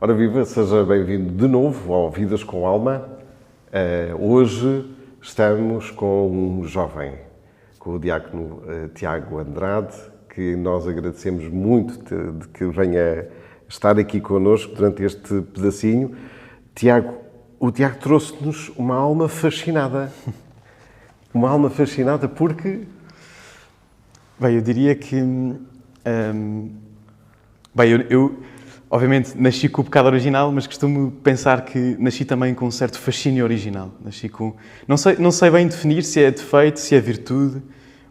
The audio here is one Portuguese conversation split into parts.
Ora viva, seja bem-vindo de novo ao Vidas com Alma. Hoje estamos com um jovem, com o diácono Tiago Andrade, que nós agradecemos muito de que venha estar aqui connosco durante este pedacinho. Tiago, o Tiago trouxe-nos uma alma fascinada. Uma alma fascinada porque... Bem, eu diria que... eu obviamente nasci com o pecado original, mas costumo pensar que nasci também com um certo fascínio original. Nasci com... Não sei bem definir se é defeito, se é virtude,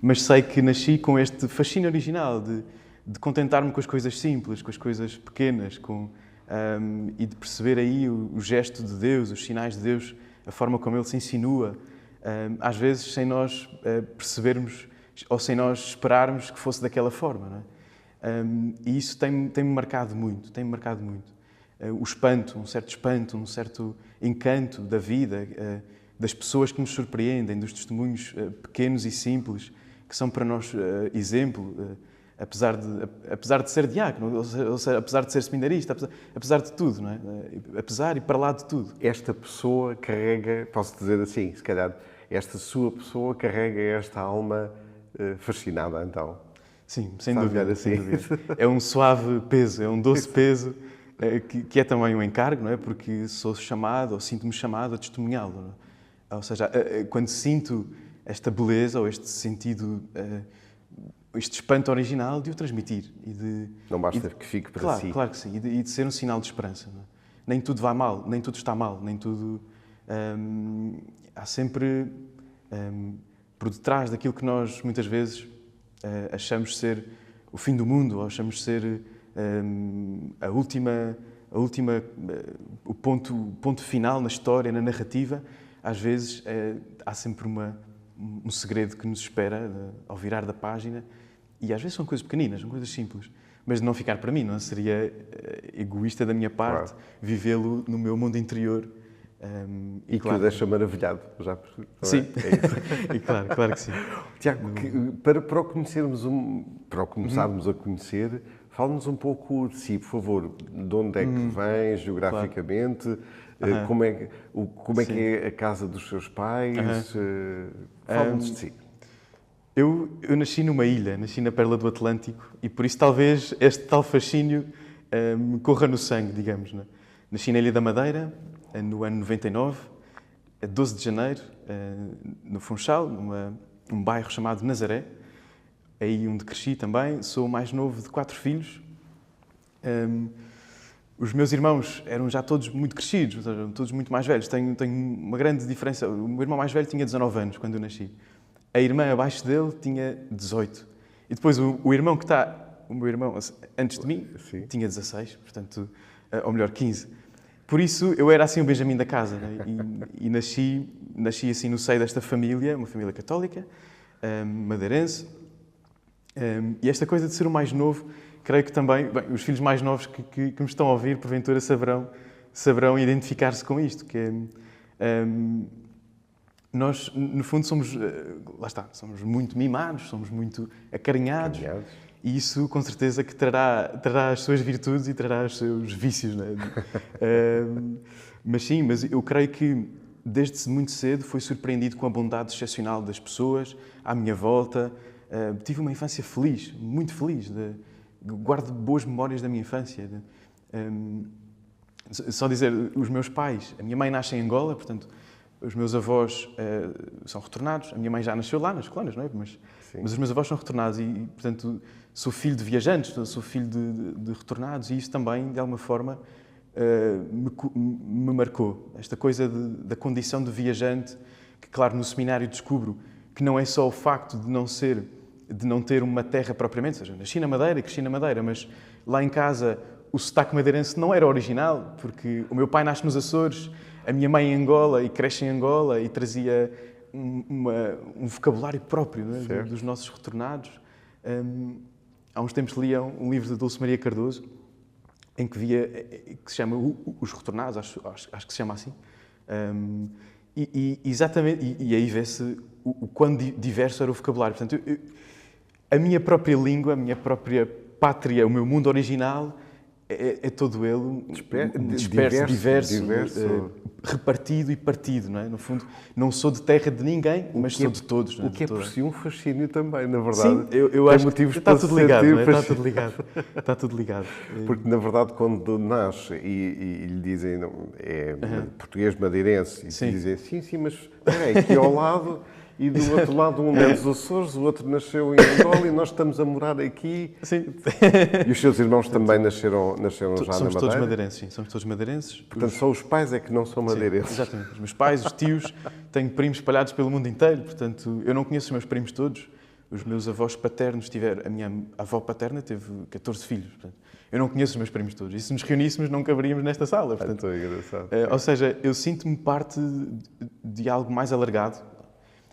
mas sei que nasci com este fascínio original de contentar-me com as coisas simples, com as coisas pequenas, e de perceber aí o gesto de Deus, os sinais de Deus, a forma como Ele se insinua, às vezes sem nós percebermos ou sem nós esperarmos que fosse daquela forma, não é? E isso tem-me marcado muito, o espanto, um certo encanto da vida, das pessoas que nos surpreendem, dos testemunhos pequenos e simples, que são para nós exemplo, apesar de ser diácono, ou seja, apesar de ser seminarista, apesar de tudo, não é? Apesar e para lá de tudo. Esta pessoa carrega, posso dizer assim, se calhar, esta sua pessoa carrega esta alma fascinada, então. Sim, sem dúvida, sem dúvida. É um suave peso, é um doce peso, que é também um encargo, não é? Porque sou chamado, ou sinto-me chamado a testemunhá-lo. Não é? Ou seja, quando sinto esta beleza, ou este sentido, este espanto original, de o transmitir. Não basta que fique para si. Claro que sim, e de ser um sinal de esperança. Não é? Nem tudo vai mal, nem tudo está mal, nem tudo... há sempre, por detrás daquilo que nós, muitas vezes, achamos ser o fim do mundo, ou achamos ser o ponto final na história, na narrativa, às vezes há sempre um segredo que nos espera ao virar da página, e às vezes são coisas pequeninas, são coisas simples, mas de não ficar para mim, não seria egoísta da minha parte, claro, vivê-lo no meu mundo interior. E claro, que o deixa maravilhado, já percebi. Sim, é e claro que sim. Tiago, para o começarmos a conhecer, fale-nos um pouco de si, por favor. De onde é que vem, geograficamente? Claro. Como é que é a casa dos seus pais? Fale-nos de si. Eu nasci numa ilha, nasci na Pérola do Atlântico, e por isso talvez este tal fascínio me corra no sangue, digamos. Não é? Nasci na Ilha da Madeira, no ano 99, a 12 de janeiro, no Funchal, num bairro chamado Nazaré, aí onde cresci também. Sou o mais novo de 4 filhos. Os meus irmãos eram já todos muito crescidos, ou seja, todos muito mais velhos. Tenho uma grande diferença. O meu irmão mais velho tinha 19 anos quando eu nasci. A irmã abaixo dele tinha 18. E depois o irmão que está... O meu irmão antes de mim, sim, tinha 16, portanto, ou melhor, 15. Por isso, eu era assim o Benjamin da casa, né? e nasci assim no seio desta família, uma família católica, madeirense, e esta coisa de ser o mais novo, creio que também, bem, os filhos mais novos que me estão a ouvir, porventura saberão identificar-se com isto, que é, nós, no fundo, somos muito mimados, somos muito acarinhados. E isso, com certeza, que trará as suas virtudes e trará os seus vícios. Não é? Mas eu creio que, desde muito cedo, fui surpreendido com a bondade excepcional das pessoas à minha volta. Tive uma infância feliz, muito feliz. Guardo boas memórias da minha infância. Só dizer, os meus pais, a minha mãe nasce em Angola, portanto, os meus avós são retornados. A minha mãe já nasceu lá, nas colónias, não é? Mas os meus avós são retornados e, portanto, sou filho de viajantes, sou filho de retornados, e isso também, de alguma forma, me marcou. Esta coisa da condição de viajante, que, claro, no seminário descubro que não é só o facto de não ter uma terra propriamente, ou seja, nasci na Madeira, cresci na Madeira, mas lá em casa o sotaque madeirense não era original, porque o meu pai nasce nos Açores, a minha mãe em Angola e cresce em Angola e trazia um vocabulário próprio, não é? Dos nossos retornados. Há uns tempos lia um livro de Dulce Maria Cardoso, em que que se chama Os Retornados, acho que se chama assim. Exatamente, e aí vê-se o quão diverso era o vocabulário. Portanto, a minha própria língua, a minha própria pátria, o meu mundo original, é todo ele diverso. Repartido e partido, não é? No fundo, não sou de terra de ninguém, mas sou de todos. O que é por si um fascínio também, na verdade. Sim, eu acho que está tudo ligado, não é? Está tudo ligado. Porque, na verdade, quando nasce e lhe dizem, português madeirense, e dizem, sim, mas espera aí, aqui ao lado, e do outro lado um é dos Açores, o outro nasceu em Angola e nós estamos a morar aqui. Sim. E os seus irmãos também nasceram já na Madeira? Somos todos madeirenses, sim. Somos todos madeirenses. Portanto, só os pais é que não são madeirenses. Sim, exatamente. Os meus pais, os tios, tenho primos espalhados pelo mundo inteiro, portanto, eu não conheço os meus primos todos. Os meus avós paternos a minha avó paterna teve 14 filhos, portanto, eu não conheço os meus primos todos. E se nos reuníssemos, não caberíamos nesta sala. Portanto, engraçado. Ou seja, eu sinto-me parte de algo mais alargado.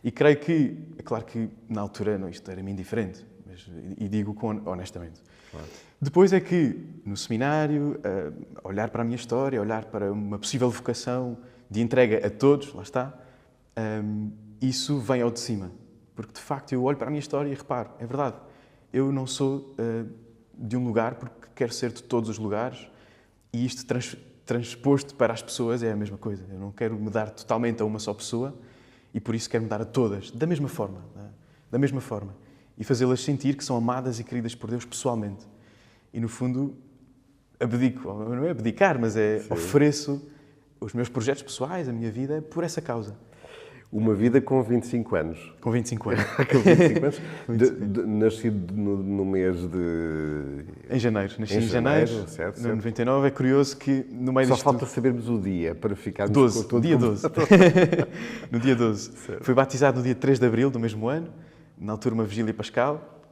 E creio que, é claro que na altura isto era-me indiferente, e digo honestamente. Claro. Depois é que, no seminário, olhar para a minha história, olhar para uma possível vocação de entrega a todos, lá está, isso vem ao de cima. Porque, de facto, eu olho para a minha história e reparo, é verdade, eu não sou de um lugar porque quero ser de todos os lugares, e isto transposto para as pessoas é a mesma coisa. Eu não quero me dar totalmente a uma só pessoa, e por isso quero me dar a todas, da mesma forma. Da mesma forma. E fazê-las sentir que são amadas e queridas por Deus pessoalmente. E, no fundo, abdico, não é abdicar, mas ofereço os meus projetos pessoais, a minha vida, por essa causa. Uma vida com 25 anos. Com 25 anos. Com 25 anos. Nascido no mês de... Em janeiro. Nasci em janeiro, certo. No 99. É curioso que no meio Só falta sabermos o dia para ficarmos 12, com todo dia 12. No dia 12. Certo. Fui batizado no dia 3 de abril do mesmo ano, na altura uma vigília pascal.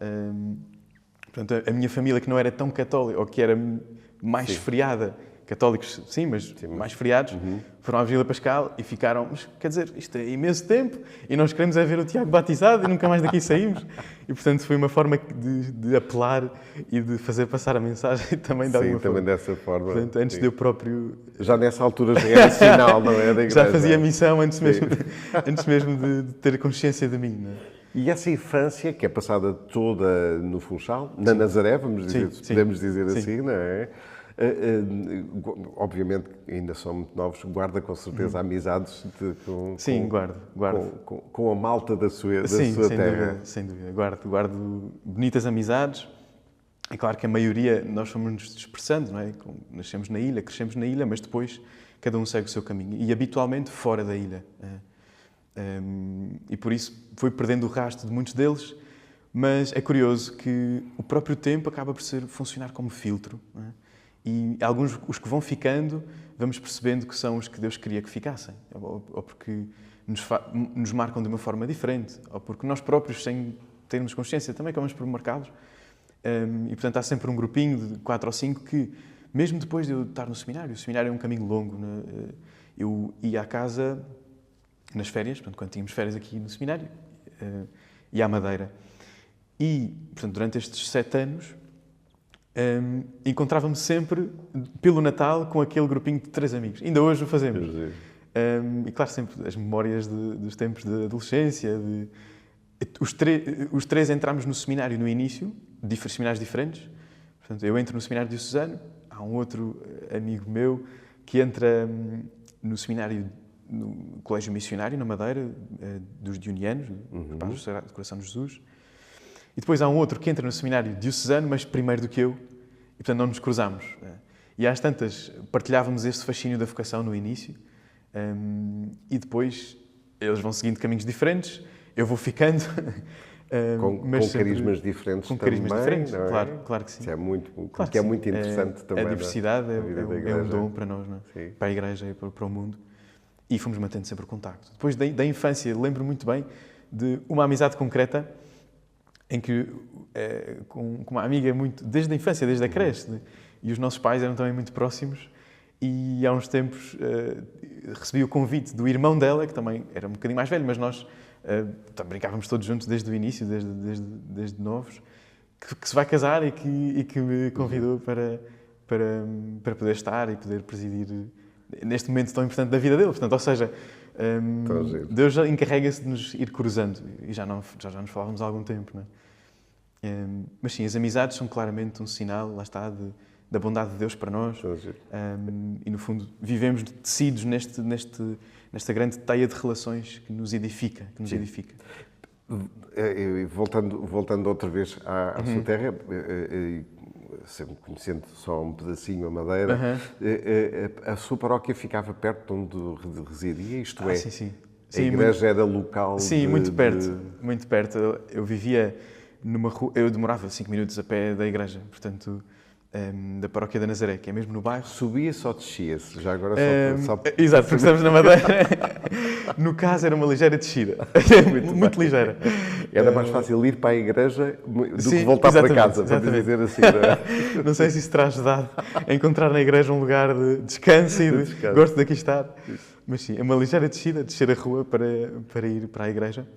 Portanto, a minha família, que não era tão católica, ou que era mais esfriada, católicos sim, mas mais esfriados, foram à vigília pascal e ficaram, mas quer dizer, isto é imenso tempo e nós queremos é ver o Tiago batizado e nunca mais daqui saímos. E, portanto, foi uma forma de apelar e de fazer passar a mensagem também de alguma forma. Sim, também dessa forma. Portanto, antes de eu próprio... Já nessa altura já era sinal, não é? Da igreja. Já fazia missão antes mesmo de ter consciência de mim, não é? E essa infância, que é passada toda no Funchal, na Nazaré, vamos dizer, podemos dizer assim, não é? Obviamente, ainda são muito novos, guarda com certeza amizades com a malta da sua terra. Sem dúvida. Guardo bonitas amizades. É claro que a maioria nós fomos-nos dispersando, não é? Nascemos na ilha, crescemos na ilha, mas depois cada um segue o seu caminho. E habitualmente fora da ilha. E por isso foi perdendo o rastro de muitos deles, mas é curioso que o próprio tempo acaba por funcionar como filtro, não é? E alguns, os que vão ficando, vamos percebendo que são os que Deus queria que ficassem, ou porque nos marcam de uma forma diferente, ou porque nós próprios, sem termos consciência, também acabamos por marcá-los. E, portanto, há sempre um grupinho de 4 ou 5 que, mesmo depois de eu estar no seminário, o seminário é um caminho longo, né? Eu ia à casa nas férias, portanto, quando tínhamos férias aqui no seminário, ia à Madeira. E, portanto, durante estes 7 anos, encontrava-me sempre, pelo Natal, com aquele grupinho de 3 amigos. Ainda hoje o fazemos. E, claro, sempre as memórias dos tempos de adolescência. Os 3 entramos no seminário no início, seminários diferentes. Portanto, eu entro no seminário diocesano, há um outro amigo meu que entra no seminário no Colégio Missionário, na Madeira, dos Dionianos, dos Pais do Coração de Jesus. E depois há um outro que entra no seminário diocesano, mas primeiro do que eu, e portanto não nos cruzamos. E às tantas partilhávamos este fascínio da vocação no início, e depois eles vão seguindo caminhos diferentes, eu vou ficando. Com carismas diferentes com carismas também, diferentes, não é? Claro que sim. Isso é muito, claro que é muito interessante também. A diversidade é um dom para nós, não é? Sim. Para a Igreja e para o mundo. E fomos mantendo sempre o contacto. Depois da infância, lembro muito bem de uma amizade concreta em que, com uma amiga muito, desde a infância, desde a creche, e os nossos pais eram também muito próximos, e há uns tempos recebi o convite do irmão dela, que também era um bocadinho mais velho, mas nós brincávamos todos juntos desde o início, desde novos, que se vai casar e que me convidou para poder estar e poder presidir neste momento tão importante da vida dele. Portanto, ou seja, Deus já encarrega-se de nos ir cruzando, e já nos falávamos há algum tempo, não é? Mas sim, as amizades são claramente um sinal, lá está, da bondade de Deus para nós. E, no fundo, vivemos tecidos nesta grande teia de relações que nos edifica. Voltando outra vez à sua terra, sempre conhecendo só um pedacinho a Madeira, a sua paróquia ficava perto de onde residia, isto é, sim. A igreja era local? Sim, muito perto. Eu vivia numa rua, eu demorava 5 minutos a pé da igreja, portanto, da Paróquia da Nazaré, que é mesmo no bairro. Subia-se ou descia-se? Já agora só... Exato, porque estamos na Madeira. No caso, era uma ligeira descida. muito ligeira. Era mais fácil ir para a igreja do que voltar para casa, para dizer assim. Não sei se isso terá ajudado a encontrar na igreja um lugar de descanso e de gosto de aqui estar. Mas sim, é uma ligeira descida, descer a rua para ir para a igreja.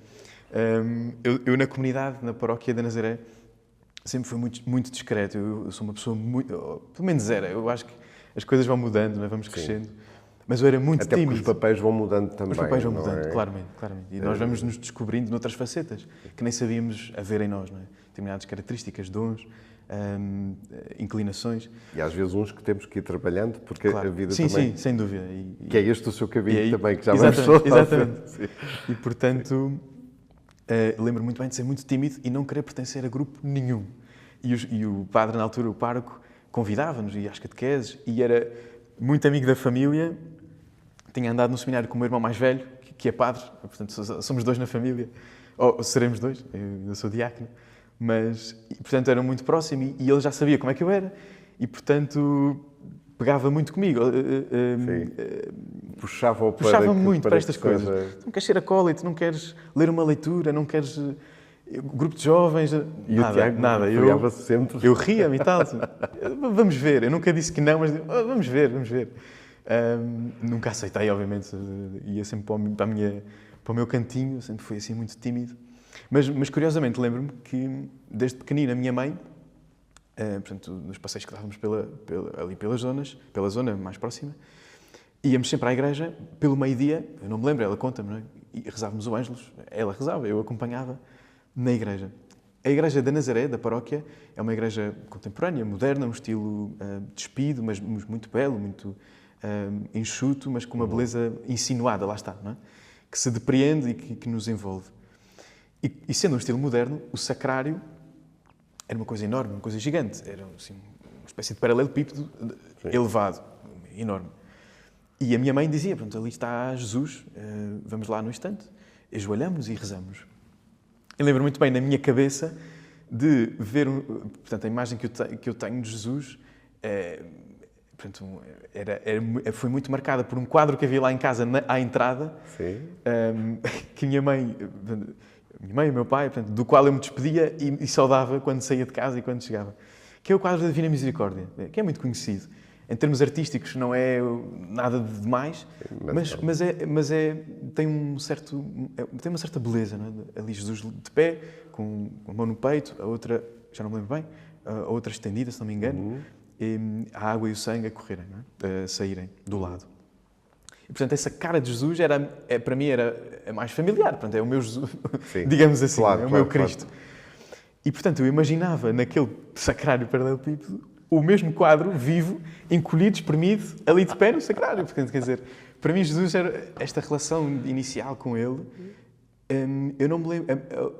Eu na comunidade, na Paróquia da Nazaré, sempre fui muito discreto. Eu sou uma pessoa muito... Pelo menos era. Eu acho que as coisas vão mudando, não é? Vamos crescendo. Sim. Mas eu era muito tímido. Até porque os papéis vão mudando também. Os papéis vão mudando, claramente. E nós vamos nos descobrindo noutras facetas que nem sabíamos haver em nós, não é? Determinadas características, dons, inclinações. E às vezes uns que temos que ir trabalhando, porque a vida também... Sim, sem dúvida. Que é este o seu caminho também, que já vamos falar. Exatamente. E, portanto, lembro muito bem de ser muito tímido e não querer pertencer a grupo nenhum. E o padre, na altura, o pároco, convidava-nos, ia às catequeses, e era muito amigo da família. Tinha andado no seminário com o meu irmão mais velho, que é padre, portanto, somos 2 na família, ou seremos 2, eu sou diácono, mas, portanto, era muito próximo e ele já sabia como é que eu era, e, portanto, pegava muito comigo. Puxava muito para estas coisas. Tu não queres ser acólito, não queres ler uma leitura, não queres... grupo de jovens... E o Tiago nada. Eu ria-me e tal. Vamos ver. Eu nunca disse que não, mas vamos ver. Nunca aceitei, obviamente. Ia sempre para o meu cantinho. Sempre fui assim muito tímido. Mas curiosamente, lembro-me que, desde pequenino, a minha mãe, portanto, nos passeios que dávamos ali pela zona mais próxima, íamos sempre à igreja, pelo meio-dia, eu não me lembro, ela conta-me, não é? E rezávamos o Ângelus. Ela rezava, eu acompanhava na igreja. A igreja da Nazaré, da paróquia, é uma igreja contemporânea, moderna, um estilo despido, mas muito belo, muito enxuto, mas com uma beleza insinuada, lá está, não é? Que se depreende e que nos envolve. E sendo um estilo moderno, o sacrário era uma coisa enorme, uma coisa gigante. Era assim, uma espécie de paralelepípedo elevado, enorme. E a minha mãe dizia, pronto, ali está Jesus, vamos lá no instante, ajoelhamos e rezamos. Eu lembro muito bem, na minha cabeça, de ver, portanto, a imagem que eu tenho de Jesus, portanto, foi muito marcada por um quadro que havia lá em casa, à entrada, que a minha mãe e o meu pai, portanto, do qual eu me despedia e saudava quando saía de casa e quando chegava, que é o quadro da Divina Misericórdia, que é muito conhecido. Em termos artísticos não é nada de demais, mas tem uma certa beleza, não é? Ali Jesus de pé, com a mão no peito, a outra, já não me lembro bem, a outra estendida, se não me engano, e a água e o sangue a correrem, não é? A saírem do lado. E, portanto, essa cara de Jesus para mim é mais familiar, portanto, é o meu Jesus, digamos assim, é o meu Cristo. Claro. E, portanto, eu imaginava naquele sacrário paralelepípedo o mesmo quadro, vivo, encolhido, espremido, ali de pé no sacrário. Portanto, quer dizer, para mim Jesus era esta relação inicial com ele. Eu não me lembro,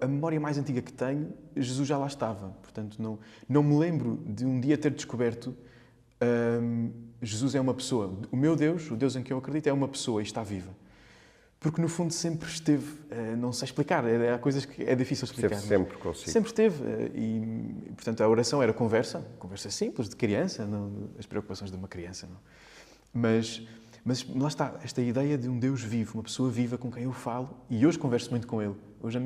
a memória mais antiga que tenho, Jesus já lá estava. Portanto, não me lembro de um dia ter descoberto Jesus é uma pessoa. O meu Deus, o Deus em que eu acredito, é uma pessoa e está viva. Porque, no fundo, sempre esteve, não sei explicar, há coisas que é difícil explicar. Esteve sempre consigo. Sempre esteve. E, portanto, a oração era conversa simples, de criança, não, as preocupações de uma criança. Não. Mas lá está, esta ideia de um Deus vivo, uma pessoa viva com quem eu falo, e hoje converso muito com Ele. Hoje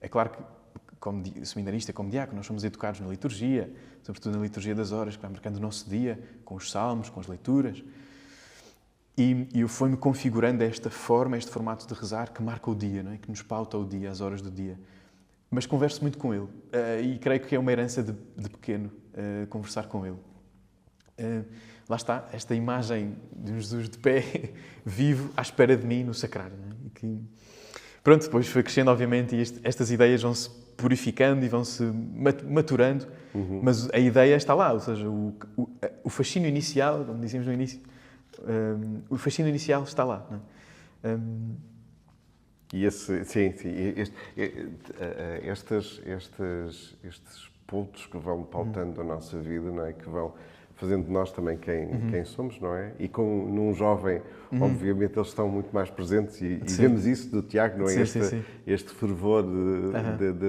é claro que, como seminarista, como diácono, nós somos educados na liturgia, sobretudo na liturgia das horas, que vai marcando o nosso dia, com os salmos, com as leituras. E eu fui-me configurando esta forma, este formato de rezar que marca o dia, não é? Que nos pauta o dia, as horas do dia. Mas converso muito com Ele. E creio que é uma herança de pequeno, conversar com Ele. Lá está, esta imagem de um Jesus de pé, vivo, à espera de mim no sacrário. Não é? E que, pronto, depois foi crescendo, obviamente, e estas ideias vão-se purificando e vão-se maturando, mas a ideia está lá, ou seja, o fascínio inicial, como dizíamos no início, o fascínio inicial está lá. Não é? E estes pontos que vão pautando a nossa vida, não é? Que vão fazendo de nós também quem somos, não é? E num jovem, obviamente, eles estão muito mais presentes e vemos isso do Tiago, não é? Este fervor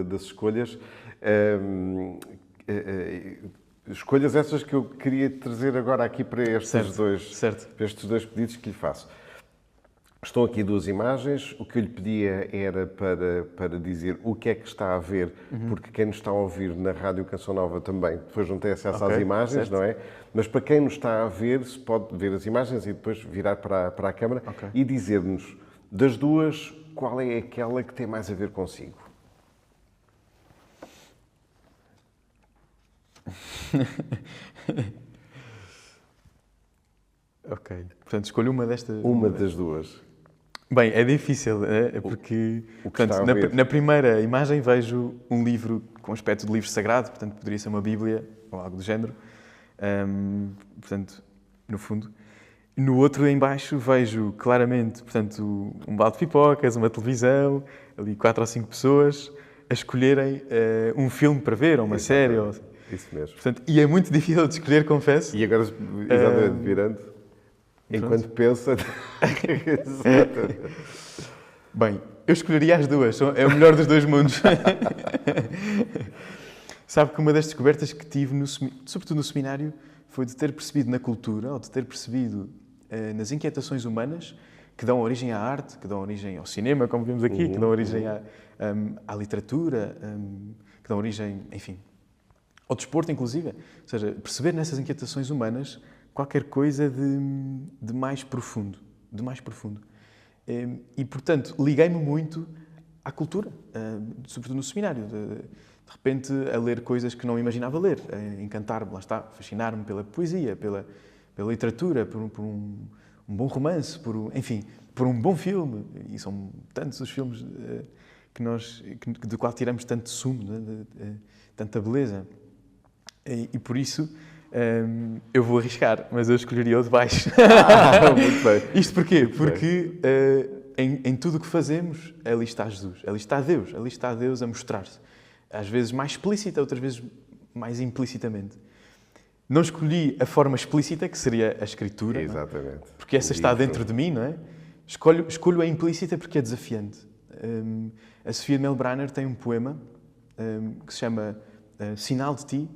das escolhas. Escolhas essas que eu queria trazer agora aqui para estes dois pedidos que lhe faço. Estão aqui duas imagens. O que eu lhe pedia era para dizer o que é que está a ver, porque quem nos está a ouvir na Rádio Canção Nova também depois não tem acesso às imagens, não é? Mas para quem nos está a ver, se pode ver as imagens e depois virar para a câmara e dizer-nos, das duas, qual é aquela que tem mais a ver consigo? Ok. Portanto, escolho uma destas. Uma das duas. Bem, é difícil, porque portanto, na primeira imagem vejo um livro com aspecto de livro sagrado, portanto poderia ser uma Bíblia ou algo do género, portanto, no fundo. No outro em baixo vejo claramente, portanto, um balde de pipocas, uma televisão, ali 4 ou 5 pessoas a escolherem um filme para ver, ou uma série. Ou... Isso mesmo. Portanto, e é muito difícil de escolher, confesso. E agora, exatamente, virando... Enquanto pensa... Bem, eu escolheria as duas. É o melhor dos dois mundos. Sabe que uma das descobertas que tive, sobretudo no seminário, foi de ter percebido na cultura, ou de ter percebido nas inquietações humanas, que dão origem à arte, que dão origem ao cinema, como vimos aqui, que dão origem à literatura, que dão origem, enfim, ao desporto, inclusive. Ou seja, perceber nessas inquietações humanas qualquer coisa de mais profundo, E, portanto, liguei-me muito à cultura, sobretudo no seminário. De repente, a ler coisas que não imaginava ler, a encantar-me, lá está, fascinar-me pela poesia, pela literatura, por um bom romance, por um bom filme. E são tantos os filmes do qual tiramos tanto sumo, tanta beleza. E por isso... eu vou arriscar, mas eu escolheria o de baixo. Muito bem. Isto porquê? Porque em tudo o que fazemos, ali está Jesus, ali está Deus a mostrar-se. Às vezes mais explícita, outras vezes mais implicitamente. Não escolhi a forma explícita, que seria a Escritura, exatamente. Não é? Porque essa está dentro de mim, não é? Escolho a implícita porque é desafiante. A Sofia de Melbrenner tem um poema que se chama Sinal de Ti,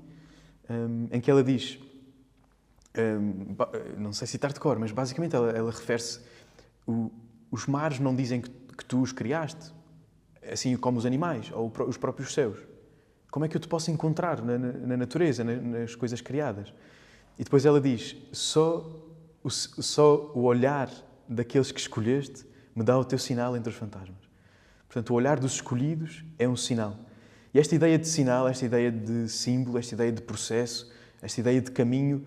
em que ela diz, não sei citar de cor, mas basicamente ela refere-se, os mares não dizem que tu os criaste, assim como os animais, ou os próprios céus. Como é que eu te posso encontrar na natureza, nas coisas criadas? E depois ela diz, só o olhar daqueles que escolheste me dá o teu sinal entre os fantasmas. Portanto, o olhar dos escolhidos é um sinal. E esta ideia de sinal, esta ideia de símbolo, esta ideia de processo, esta ideia de caminho,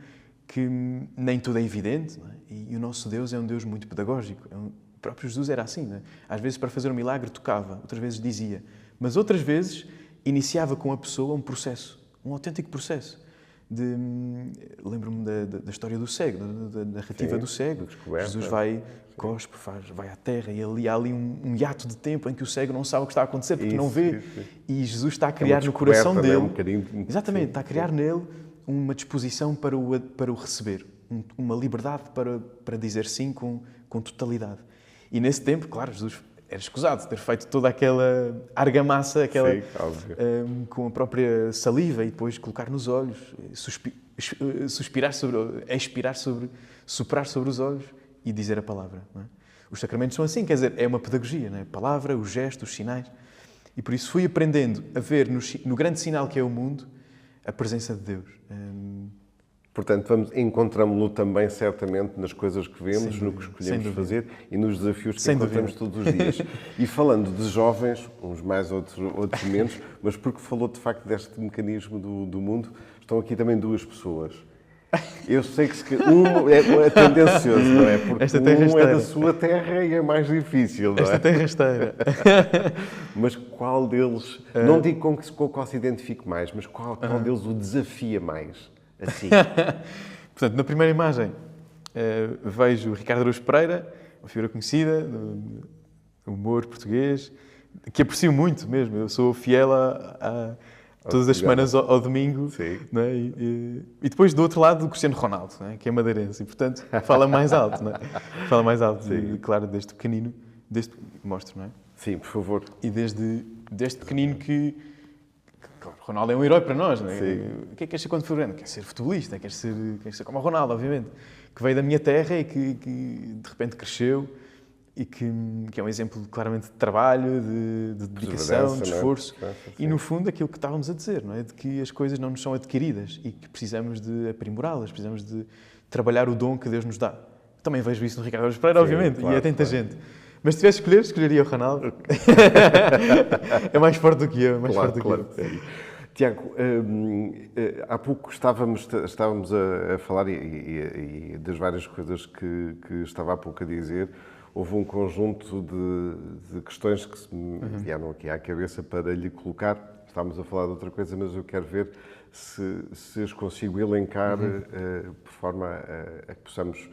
que nem tudo é evidente, não é? E o nosso Deus é um Deus muito pedagógico. O próprio Jesus era assim, não é? Às vezes, para fazer um milagre, tocava, outras vezes dizia. Mas outras vezes, iniciava com a pessoa um processo, um autêntico processo. Lembro-me da história do cego, da narrativa do cego. Jesus vai, cospe, vai à terra e ali há um hiato de tempo em que o cego não sabe o que está a acontecer porque não vê. Isso. E Jesus está a criar no coração dele, exatamente, está a criar nele uma disposição para o receber, uma liberdade para dizer sim com totalidade. E nesse tempo, claro, Jesus era escusado ter feito toda aquela argamassa, com a própria saliva e depois colocar nos olhos, expirar soprar sobre os olhos e dizer a palavra. Não é? Os sacramentos são assim, quer dizer, é uma pedagogia, não é? A palavra, o gesto, os sinais. E por isso fui aprendendo a ver no grande sinal que é o mundo a presença de Deus. Portanto, encontramos-lo também, certamente, nas coisas que vemos, no que escolhemos fazer e nos desafios que encontramos todos os dias. E falando de jovens, uns mais, outros menos, mas porque falou, de facto, deste mecanismo do mundo, estão aqui também duas pessoas. Eu sei que um é tendencioso, não é? Porque Esta terra um é esteira. da sua terra e é mais difícil, não Esta é? terra rasteira. Mas qual deles, não digo com qual se identifique mais, mas qual deles o desafia mais? Assim. Portanto, na primeira imagem vejo o Ricardo Araújo Pereira, uma figura conhecida do humor português, que aprecio muito mesmo. Eu sou fiel a todas as semanas ao domingo. Sim. Não é? E depois, do outro lado, do Cristiano Ronaldo, não é? Que é madeirense. E, portanto, fala mais alto. Não é? Fala mais alto. E, claro, desde pequenino. Mostro, não é? Sim, por favor. E desde pequenino que claro, o Ronaldo é um herói para nós, não é? Sim. O que é que queres ser quando for grande? Queres ser futebolista, queres ser como o Ronaldo, obviamente. Que veio da minha terra e que de repente cresceu e que é um exemplo claramente de trabalho, de dedicação, de esforço. Não é? E no fundo aquilo que estávamos a dizer, não é? De que as coisas não nos são adquiridas e que precisamos de aprimorá-las, precisamos de trabalhar o dom que Deus nos dá. Também vejo isso no Ricardo Araújo Pereira, obviamente, claro, e é tanta gente. Mas se tivesse de escolher, escolheria o Ronaldo. É mais forte do que eu, é mais forte do que eu. Tiago, há pouco estávamos a falar e das várias coisas que estava há pouco a dizer, houve um conjunto de questões que se me vieram aqui à cabeça para lhe colocar. Estávamos a falar de outra coisa, mas eu quero ver se as consigo elencar por forma a que possamos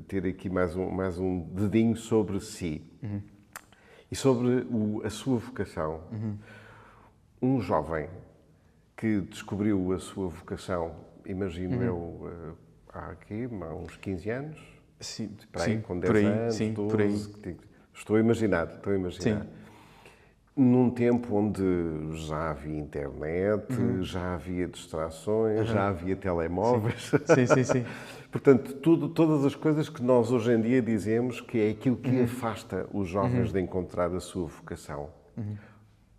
ter aqui mais um dedinho sobre si e sobre a sua vocação. Um jovem que descobriu a sua vocação, imagino eu, há uns 15 anos? Sim, Para aí, sim, com 10 por aí, anos, sim, 12, por aí. Estou a imaginar. Sim. Num tempo onde já havia internet, já havia distrações, já havia telemóveis. Sim. Portanto, todas as coisas que nós hoje em dia dizemos que é aquilo que afasta os jovens de encontrar a sua vocação.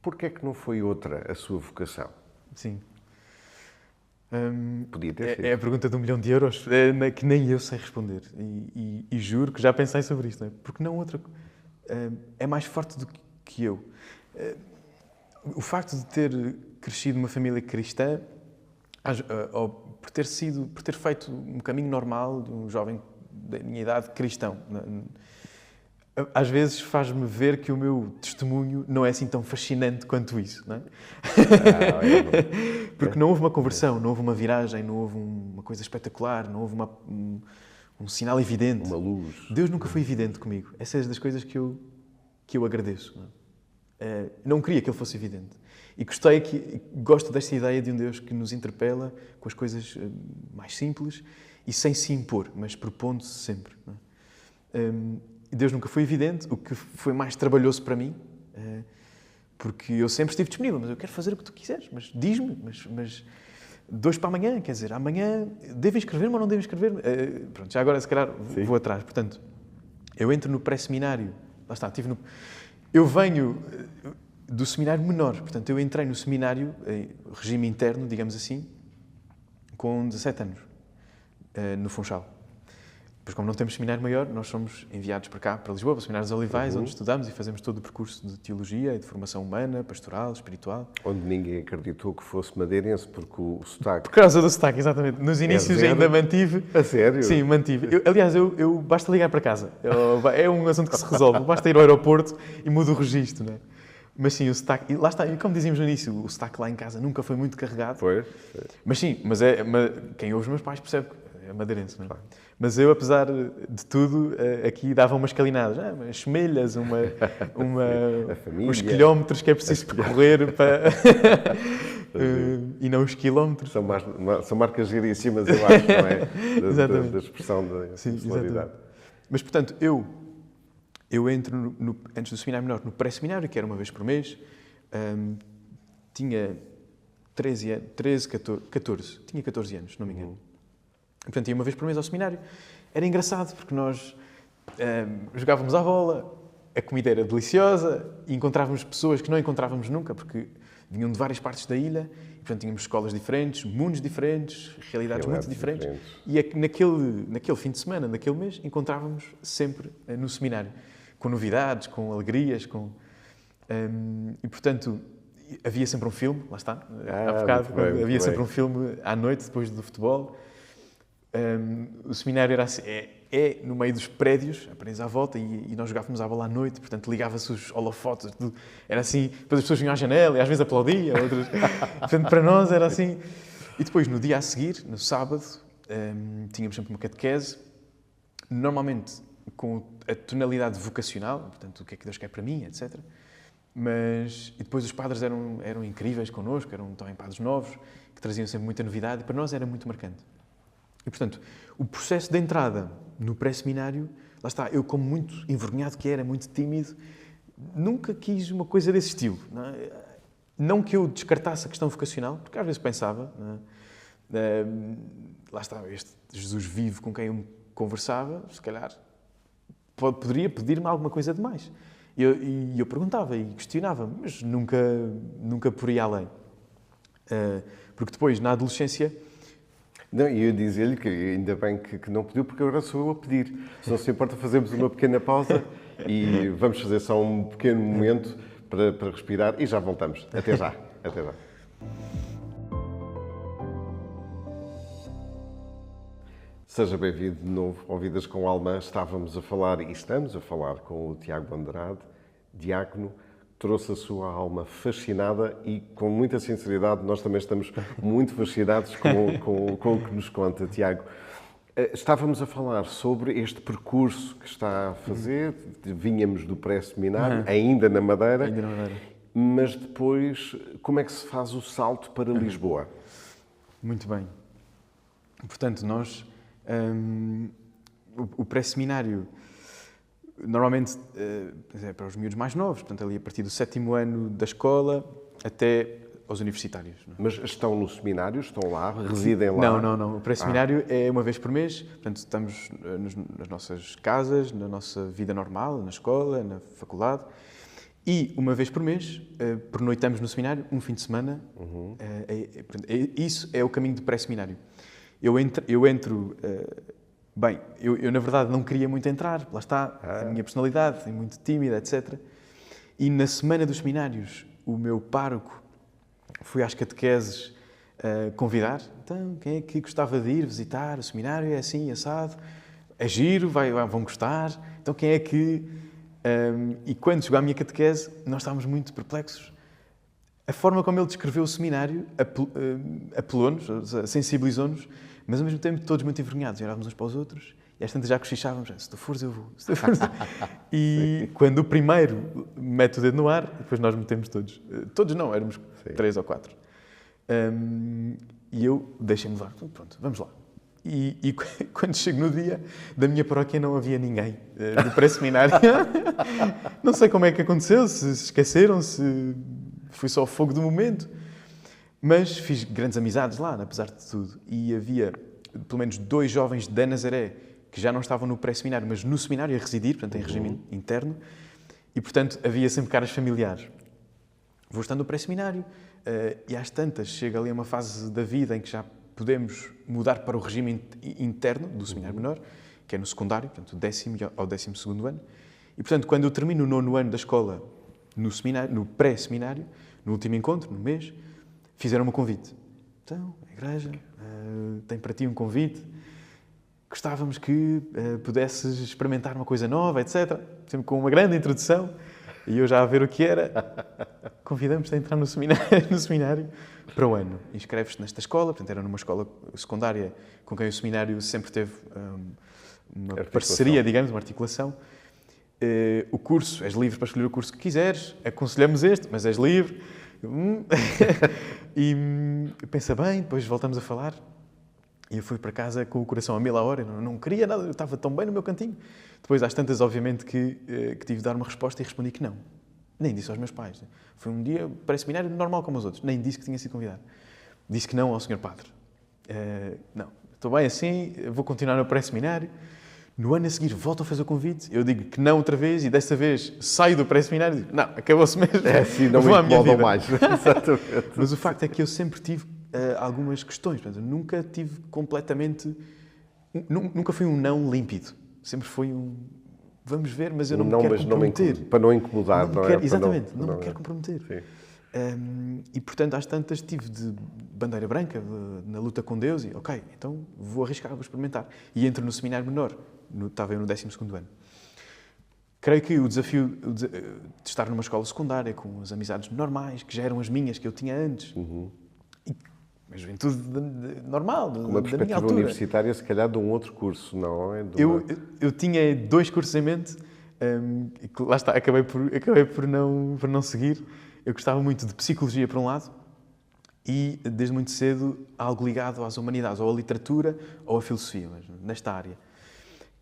Porquê é que não foi outra a sua vocação? Sim. Podia ter sido. É a pergunta de 1 milhão de euros que nem eu sei responder. E juro que já pensei sobre isto. Não é? Porque não outra... é mais forte do que eu. O facto de ter crescido numa família cristã, ou por ter feito um caminho normal de um jovem da minha idade cristão, às vezes faz-me ver que o meu testemunho não é assim tão fascinante quanto isso, não é? Porque não houve uma conversão, não houve uma viragem, não houve uma coisa espetacular, não houve um sinal evidente. Uma luz. Deus nunca foi evidente comigo. Essa é das coisas que eu agradeço. Não queria que ele fosse evidente. E gosto desta ideia de um Deus que nos interpela com as coisas mais simples e sem se impor, mas propondo-se sempre. Não é? Deus nunca foi evidente, o que foi mais trabalhoso para mim, porque eu sempre estive disponível, mas eu quero fazer o que tu quiseres, mas diz-me, mas de hoje para amanhã, quer dizer, amanhã devo inscrever-me ou não devo inscrever-me? Pronto, já agora se calhar vou atrás. Portanto, eu entro no pré-seminário, lá está, eu venho do seminário menor, portanto, eu entrei no seminário, regime interno, digamos assim, com 17 anos, no Funchal. Pois como não temos seminário maior, nós somos enviados para cá, para Lisboa, para o Seminário dos Olivais, onde estudamos e fazemos todo o percurso de teologia e de formação humana, pastoral, espiritual. Onde ninguém acreditou que fosse madeirense, porque o sotaque... Por causa do sotaque, exatamente. Nos inícios ainda mantive. A sério? Sim, mantive. Aliás, basta ligar para casa. É um assunto que se resolve. Basta ir ao aeroporto e muda o registro, não é? Mas sim, o sotaque... E lá está, e como dizíamos no início, o sotaque lá em casa nunca foi muito carregado. Foi. Mas sim, quem ouve os meus pais percebe que é madeirense, não é? Mas eu, apesar de tudo, aqui dava umas calinadas, umas semelhas, uns quilómetros que é preciso percorrer para... e não os quilómetros. São marcas giríssimas, eu acho, não é? Da expressão da personalidade. Mas, portanto, eu entro, antes do seminário menor, no pré-seminário, que era uma vez por mês, tinha 14 anos, se não me engano. Portanto, ia uma vez por mês ao seminário. Era engraçado, porque nós jogávamos à bola, a comida era deliciosa, e encontrávamos pessoas que não encontrávamos nunca, porque vinham de várias partes da ilha, e, portanto, tínhamos escolas diferentes, mundos diferentes, realidades muito diferentes. E naquele fim de semana, naquele mês, encontrávamos sempre no seminário, com novidades, com alegrias, e, portanto, havia sempre um filme, lá está, há bocado, havia sempre um filme à noite, depois do futebol. O seminário era assim, no meio dos prédios, aprendes à volta, e nós jogávamos à bola à noite, portanto ligava-se os holofotes, tudo. Era assim, depois as pessoas vinham à janela e às vezes aplaudiam, outras... Portanto, para nós era assim. E depois, no dia a seguir, no sábado, tínhamos sempre uma catequese, normalmente com a tonalidade vocacional, portanto, o que é que Deus quer para mim, etc. E depois os padres eram incríveis connosco, eram também padres novos, que traziam sempre muita novidade, e para nós era muito marcante. E, portanto, o processo de entrada no pré-seminário, lá está, eu como muito envergonhado que era, muito tímido, nunca quis uma coisa desse estilo. Não que eu descartasse a questão vocacional, porque às vezes pensava, lá está, este Jesus vivo com quem eu conversava, se calhar poderia pedir-me alguma coisa de mais. E eu perguntava e questionava, mas nunca por ir além. Porque depois, na adolescência... Não, e eu dizer-lhe que ainda bem que não pediu, porque agora sou eu a pedir. Se não se importa, fazemos uma pequena pausa e vamos fazer só um pequeno momento para respirar e já voltamos. Até já. Até já. Seja bem-vindo de novo ao Vidas com Alma. Estávamos a falar e estamos a falar com o Tiago Andrade, diácono, trouxe a sua alma fascinada e, com muita sinceridade, nós também estamos muito fascinados com o que nos conta, Tiago. Estávamos a falar sobre este percurso que está a fazer, vínhamos do pré-seminário, ainda na Madeira, mas depois, como é que se faz o salto para Lisboa? Muito bem. Portanto, nós, o pré-seminário, normalmente é para os miúdos mais novos, portanto, ali a partir do 7º ano da escola até aos universitários. Não é? Mas estão no seminário? Estão lá? Residem lá? Não. O pré-seminário é uma vez por mês, portanto, estamos nas nossas casas, na nossa vida normal, na escola, na faculdade, e uma vez por mês pernoitamos no seminário, um fim de semana. Isso é o caminho de pré-seminário. Eu entro... Bem, eu na verdade não queria muito entrar, lá está, a minha personalidade, é muito tímida, etc. E na semana dos seminários, o meu pároco foi às catequeses convidar. Então, quem é que gostava de ir visitar o seminário? É assim, assado, é giro, vão gostar. Então, quem é que... E quando chegou à minha catequese, nós estávamos muito perplexos. A forma como ele descreveu o seminário apelou-nos, sensibilizou-nos, mas ao mesmo tempo todos muito envergonhados, olhávamos uns para os outros e às tantas já cochichávamos, se tu fores eu vou, se tu fores... E quando o primeiro mete o dedo no ar, depois nós metemos todos não, éramos 3 ou 4. E eu deixei-me levar, pronto, vamos lá. E quando chego no dia, da minha paróquia não havia ninguém do pré-seminário. Não sei como é que aconteceu, se esqueceram, se foi só o fogo do momento. Mas fiz grandes amizades lá, apesar de tudo. E havia, pelo menos, 2 jovens da Nazaré que já não estavam no pré-seminário, mas no seminário a residir, portanto, em regime interno. E, portanto, havia sempre caras familiares. Vou estando no pré-seminário e, às tantas, chega ali a uma fase da vida em que já podemos mudar para o regime interno do seminário menor, que é no secundário, portanto, do 10º ao 12º ano. E, portanto, quando eu termino o 9º ano da escola, no pré-seminário, no último encontro, no mês, fizeram-me um convite. Então, a igreja tem para ti um convite. Gostávamos que pudesses experimentar uma coisa nova, etc. Sempre com uma grande introdução. E eu já a ver o que era. Convidamos-te a entrar no seminário para o ano. Inscreves-te nesta escola. Portanto, era numa escola secundária com quem o seminário sempre teve uma parceria, digamos, uma articulação. O curso, és livre para escolher o curso que quiseres. Aconselhamos este, mas és livre. E pensa bem, depois voltamos a falar. E eu fui para casa com o coração a 1000 a hora, eu não queria nada, eu estava tão bem no meu cantinho. Depois, às tantas, obviamente, que tive de dar uma resposta e respondi que não. Nem disse aos meus pais. Foi um dia pré-seminário normal como os outros. Nem disse que tinha sido convidado. Disse que não ao Sr. Padre. Não, estou bem assim, vou continuar no pré-seminário. No ano a seguir, volto a fazer o convite. Eu digo que não outra vez e desta vez saio do pré-seminário e digo, não, acabou-se mesmo. É assim, não me incomodam mais. Exatamente. Mas o facto é que eu sempre tive algumas questões. Portanto, eu nunca tive completamente... Nunca foi um não límpido. Sempre foi um... Vamos ver, mas eu não me quero comprometer. Para não incomodar, não é? Exatamente, não me quero comprometer. Sim. E, portanto, às tantas tive de bandeira branca na luta com Deus e, ok, então vou arriscar, vou experimentar. E entro no seminário menor, estava eu no 12º ano. Creio que o desafio de estar numa escola secundária com as amizades normais, que já eram as minhas, que eu tinha antes, e a juventude normal, Com uma da minha perspectiva altura. universitária, se calhar de um outro curso, não é? Eu tinha 2 cursos em mente, e que lá está, acabei por não seguir. Eu gostava muito de psicologia, por um lado, e desde muito cedo algo ligado às humanidades, ou à literatura ou à filosofia, mas nesta área.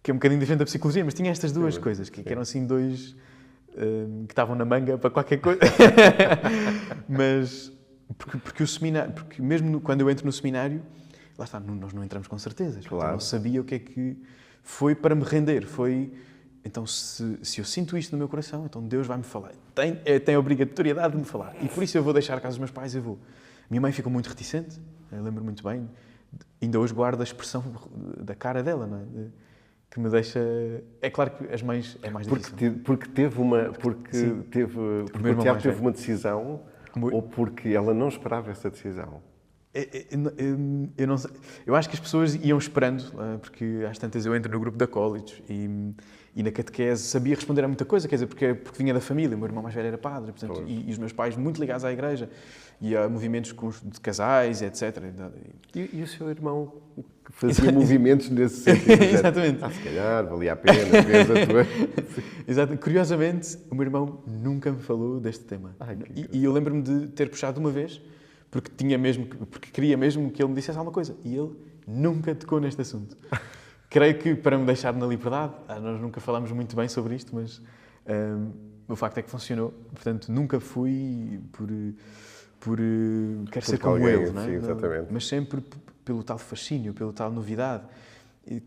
Que é um bocadinho diferente da psicologia, mas tinha estas duas coisas, que eram assim dois que estavam na manga para qualquer coisa. Mas, porque o seminário, porque mesmo quando eu entro no seminário, lá está, nós não entramos com certezas. Claro. Eu não sabia o que é que foi para me render. Foi, então, se eu sinto isto no meu coração, então Deus vai-me falar. Tem a obrigatoriedade de me falar. E por isso eu vou deixar a casa dos meus pais, eu vou. Minha mãe ficou muito reticente, eu lembro muito bem. Ainda hoje guardo a expressão da cara dela, não é? Que me deixa... É claro que as mães é mais difícil. Porque teve uma... Porque o Tiago teve uma decisão ou porque ela não esperava essa decisão? Eu não sei. Eu acho que as pessoas iam esperando, porque às tantas eu entro no grupo da college e na catequese sabia responder a muita coisa, quer dizer, porque vinha da família, o meu irmão mais velho era padre, portanto, e os meus pais muito ligados à igreja, e a movimentos de casais, etc. E o seu irmão fazia movimentos nesse sentido? Exatamente. Se calhar, valia a pena, vês a tua... Exato. Curiosamente, o meu irmão nunca me falou deste tema. E eu lembro-me de ter puxado uma vez, porque queria mesmo que ele me dissesse alguma coisa. E ele nunca tocou neste assunto. Creio que para me deixar na liberdade, nós nunca falámos muito bem sobre isto, mas o facto é que funcionou. Portanto, nunca fui quero ser como ele, não é? Sim, exatamente. Mas sempre pelo tal fascínio, pela tal novidade,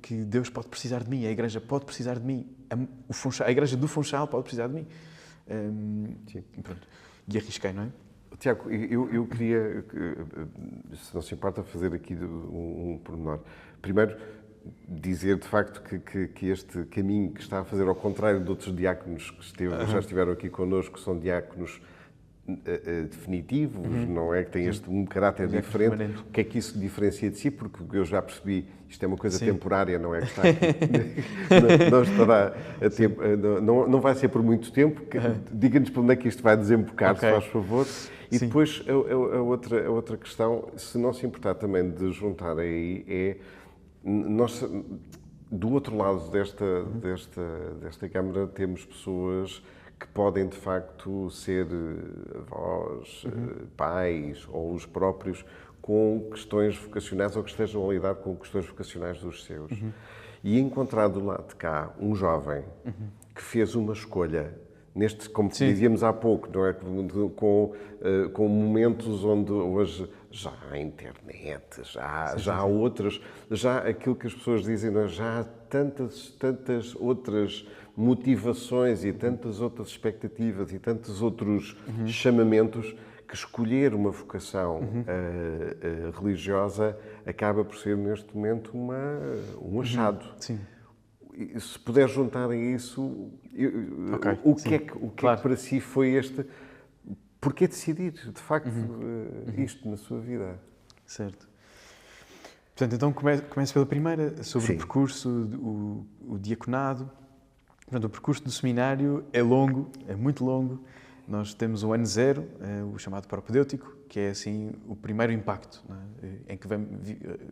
que Deus pode precisar de mim, a Igreja pode precisar de mim, a Igreja do Funchal pode precisar de mim. Sim. Pronto. E arrisquei, não é? Tiago, eu queria, se não se importa, fazer aqui um pormenor. Primeiro, dizer de facto que este caminho que está a fazer, ao contrário de outros diáconos que já estiveram aqui connosco, são diáconos definitivos, não é? Que têm um caráter diferente. Permanente. O que é que isso diferencia de si? Porque eu já percebi, isto é uma coisa temporária, não é? Que está aqui. não estará a tempo, não vai ser por muito tempo. Diga-nos para onde é que isto vai desembocar, se faz favor. E depois a outra questão, se não se importar também de juntar aí, é nós, do outro lado desta Câmara, temos pessoas que podem, de facto, ser avós, pais ou os próprios com questões vocacionais ou que estejam a lidar com questões vocacionais dos seus. E encontrar do lado de cá um jovem que fez uma escolha, como dizíamos há pouco, não é? Com momentos onde hoje já há internet, já há outras, já aquilo que as pessoas dizem, não é? Já há tantas outras motivações e tantas outras expectativas e tantos outros chamamentos que escolher uma vocação religiosa acaba por ser, neste momento, um achado. Sim. E se puder juntar a isso, o que é que para si foi este... Porquê decidir, de facto, isto na sua vida? Certo. Portanto, então começo pela primeira, sobre o percurso, o diaconado. Portanto, o percurso do seminário é longo, é muito longo. Nós temos o ano zero, o chamado propedêutico, que é assim o primeiro impacto, não é? Em que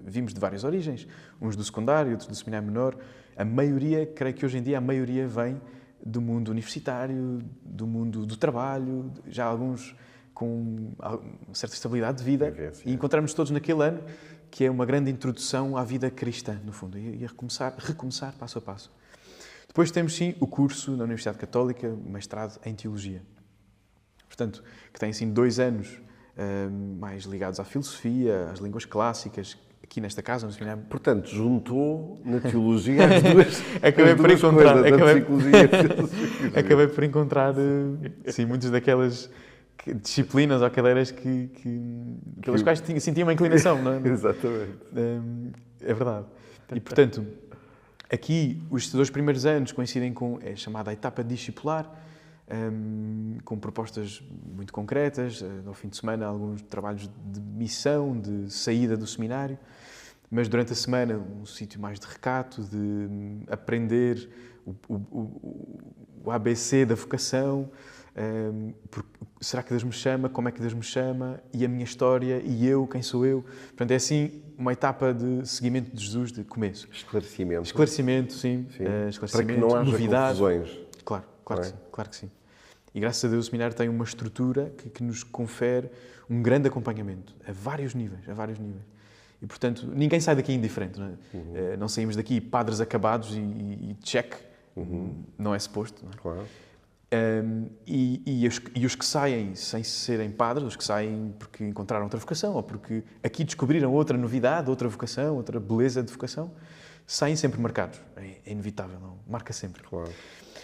vimos de várias origens, uns do secundário, outros do seminário menor. A maioria, creio que hoje em dia, a maioria vem do mundo universitário, do mundo do trabalho, já alguns com uma certa estabilidade de vida. E encontramos todos naquele ano, que é uma grande introdução à vida cristã, no fundo, e a recomeçar passo a passo. Depois temos, sim, o curso na Universidade Católica, mestrado em Teologia. Portanto, que tem, assim, 2 anos mais ligados à filosofia, às línguas clássicas, aqui nesta casa, no seminário. Portanto, juntou na teologia as duas acabei por encontrar, coisas, a psicologia e a filosofia. Acabei por encontrar, sim, muitas daquelas disciplinas ou cadeiras pelas quais sentia uma inclinação, não é? Exatamente. É verdade. E, portanto, aqui, os 2 primeiros anos coincidem com a chamada etapa discipular, com propostas muito concretas. Ao fim de semana, alguns trabalhos de missão, de saída do seminário. Mas durante a semana, um sítio mais de recato, de aprender o ABC da vocação. Será que Deus me chama? Como é que Deus me chama? E a minha história? E eu? Quem sou eu? Portanto, é assim uma etapa de seguimento de Jesus de começo. Esclarecimento. Esclarecimento, sim. Esclarecimento, para que não haja novidade. confusões. Claro que sim, claro que sim. E graças a Deus o seminário tem uma estrutura que nos confere um grande acompanhamento, a vários níveis. E, portanto, ninguém sai daqui indiferente. Não é? Não saímos daqui padres acabados e check. Não é suposto. Não é? Claro. E os que saem sem serem padres, os que saem porque encontraram outra vocação ou porque aqui descobriram outra novidade, outra vocação, outra beleza de vocação, saem sempre marcados. É inevitável, não? Marca sempre. Claro.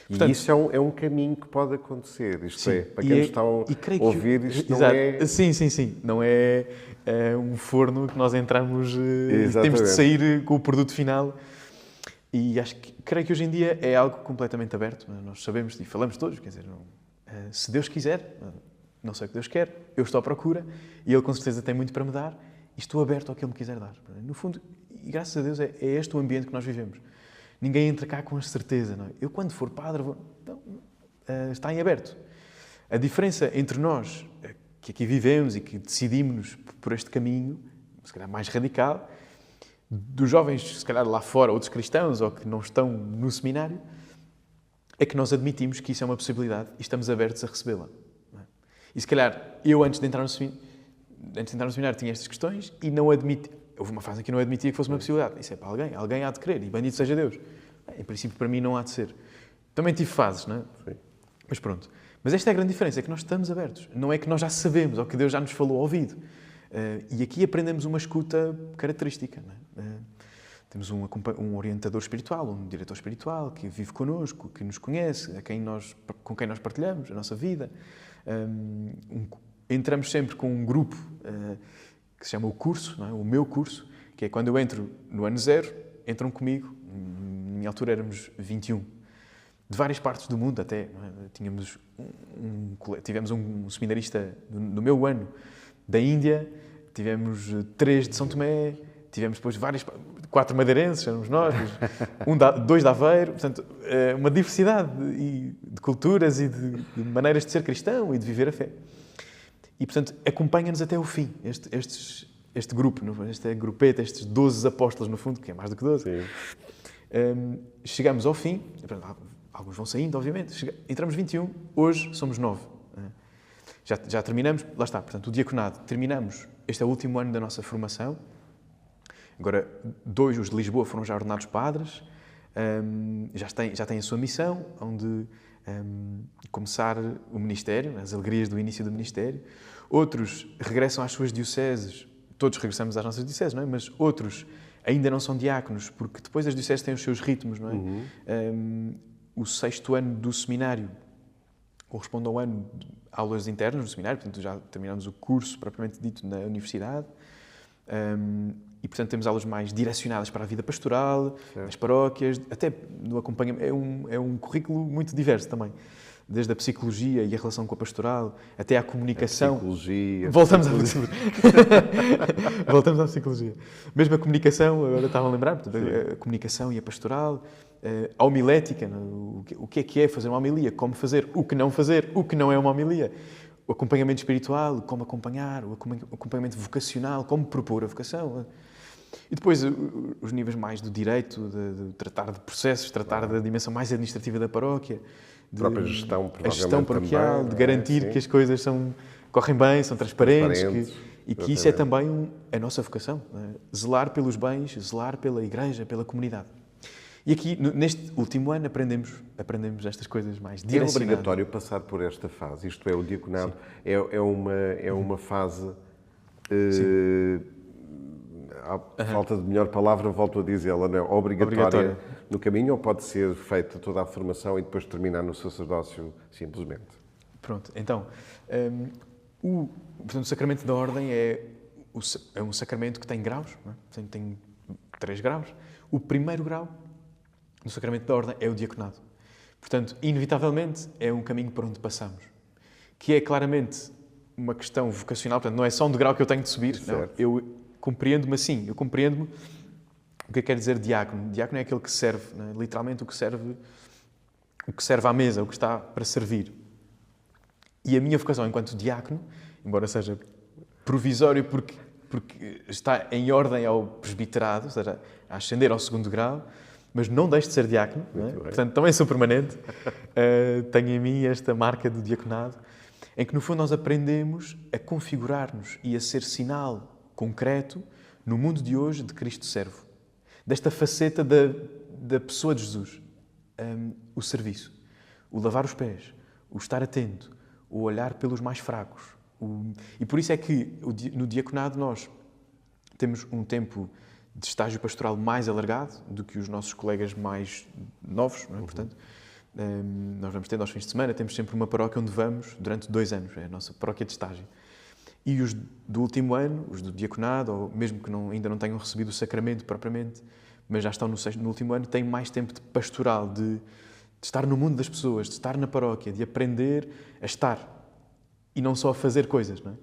Portanto, e isso é um caminho que pode acontecer. Isto sim, para quem nos está a ouvir, isto não é... Sim. Não é um forno que nós entramos e temos de sair com o produto final. E creio que hoje em dia é algo completamente aberto. Nós sabemos e falamos todos, quer dizer, se Deus quiser, não sei o que Deus quer, eu estou à procura e Ele com certeza tem muito para me dar e estou aberto ao que Ele me quiser dar. No fundo, e graças a Deus, é este o ambiente que nós vivemos. Ninguém entra cá com a certeza. Não é? Eu, quando for padre, está em aberto. A diferença entre nós, que aqui vivemos e que decidimos-nos por este caminho, se calhar mais radical, dos jovens, se calhar lá fora, outros cristãos, ou que não estão no seminário, é que nós admitimos que isso é uma possibilidade e estamos abertos a recebê-la. Não é? E se calhar, eu antes de entrar no seminário tinha estas questões e não admiti. Houve uma fase em que não admitia que fosse uma possibilidade. Isso é para alguém. Alguém há de querer. E bendito seja Deus. Em princípio, para mim, não há de ser. Também tive fases, não é? Sim. Mas pronto. Mas esta é a grande diferença. É que nós estamos abertos. Não é que nós já sabemos ou que Deus já nos falou ao ouvido. E aqui aprendemos uma escuta característica. Não é? Temos um orientador espiritual, um diretor espiritual que vive connosco, que nos conhece, com quem nós partilhamos a nossa vida. Entramos sempre com um grupo que se chama o curso, não é? O meu curso, que é quando eu entro no ano 0, entram comigo, na minha altura éramos 21, de várias partes do mundo até. Não é? Tivemos um seminarista no meu ano da Índia, tivemos 3 de São Tomé, tivemos depois 4 madeirenses, éramos nós, 2 de Aveiro, portanto, uma diversidade de culturas e de maneiras de ser cristão e de viver a fé. E, portanto, acompanha-nos até o fim, este grupo, esta grupeta, estes 12 apóstolos, no fundo, que é mais do que 12. Chegamos ao fim, alguns vão saindo, obviamente, entramos 21, hoje somos 9. Já terminamos, lá está, portanto, o diaconado, terminamos, este é o último ano da nossa formação. Agora, 2, os de Lisboa, foram já ordenados padres, já têm a sua missão, onde começar o ministério, as alegrias do início do ministério. Outros regressam às suas dioceses, todos regressamos às nossas dioceses, não é? Mas outros ainda não são diáconos, porque depois as dioceses têm os seus ritmos, não é? O 6º ano do seminário corresponde ao ano de aulas internas do seminário, portanto já terminamos o curso propriamente dito na universidade. E, portanto, temos aulas mais direcionadas para a vida pastoral, nas paróquias, até no acompanhamento. É um currículo muito diverso também. Desde a psicologia e a relação com a pastoral, até à comunicação. Psicologia. Voltamos à psicologia. Voltamos à psicologia. Mesmo a comunicação, agora estava a lembrar, portanto, a comunicação e a pastoral, a homilética, o que é fazer uma homilia, como fazer, o que não é uma homilia. O acompanhamento espiritual, como acompanhar, o acompanhamento vocacional, como propor a vocação. E depois os níveis mais do direito, de tratar de processos, tratar da dimensão mais administrativa da paróquia. A própria gestão, provavelmente, a gestão paroquial, também, de garantir que as coisas correm bem, são transparentes. E que isso é também a nossa vocação. Zelar pelos bens, zelar pela igreja, pela comunidade. E aqui, neste último ano, aprendemos estas coisas mais direcionadas. É obrigatório passar por esta fase. Isto é, o diaconado é uma fase... À falta de melhor palavra, volto a dizê-la, não é? Obrigatória no caminho, ou pode ser feita toda a formação e depois terminar no sacerdócio simplesmente? Pronto, então, portanto, o sacramento da ordem é um sacramento que tem graus, não é? Portanto, tem 3 graus. O primeiro grau do sacramento da ordem é o diaconado. Portanto, inevitavelmente, é um caminho por onde passamos, que é claramente uma questão vocacional, portanto, não é só um degrau que eu tenho de subir, não. Eu compreendo-me assim, eu compreendo-me o que quer dizer diácono. Diácono é aquele que serve, não é? Literalmente o que serve à mesa, o que está para servir. E a minha vocação enquanto diácono, embora seja provisório porque está em ordem ao presbiterado, ou seja, a ascender ao 2º grau, mas não deixo de ser diácono, não é? Portanto, também sou permanente. Tenho em mim esta marca do diaconado, em que, no fundo, nós aprendemos a configurar-nos e a ser sinal concreto, no mundo de hoje, de Cristo servo. Desta faceta da pessoa de Jesus. O serviço, o lavar os pés, o estar atento, o olhar pelos mais fracos. E por isso é que, no diaconado, nós temos um tempo de estágio pastoral mais alargado do que os nossos colegas mais novos, não é? Portanto, nós vamos tendo aos fins de semana, temos sempre uma paróquia onde vamos durante 2 anos, é a nossa paróquia de estágio. E os do último ano, os do diaconado, ou mesmo que ainda não tenham recebido o sacramento propriamente, mas já estão no último ano, têm mais tempo de pastoral, de estar no mundo das pessoas, de estar na paróquia, de aprender a estar. E não só a fazer coisas, não é?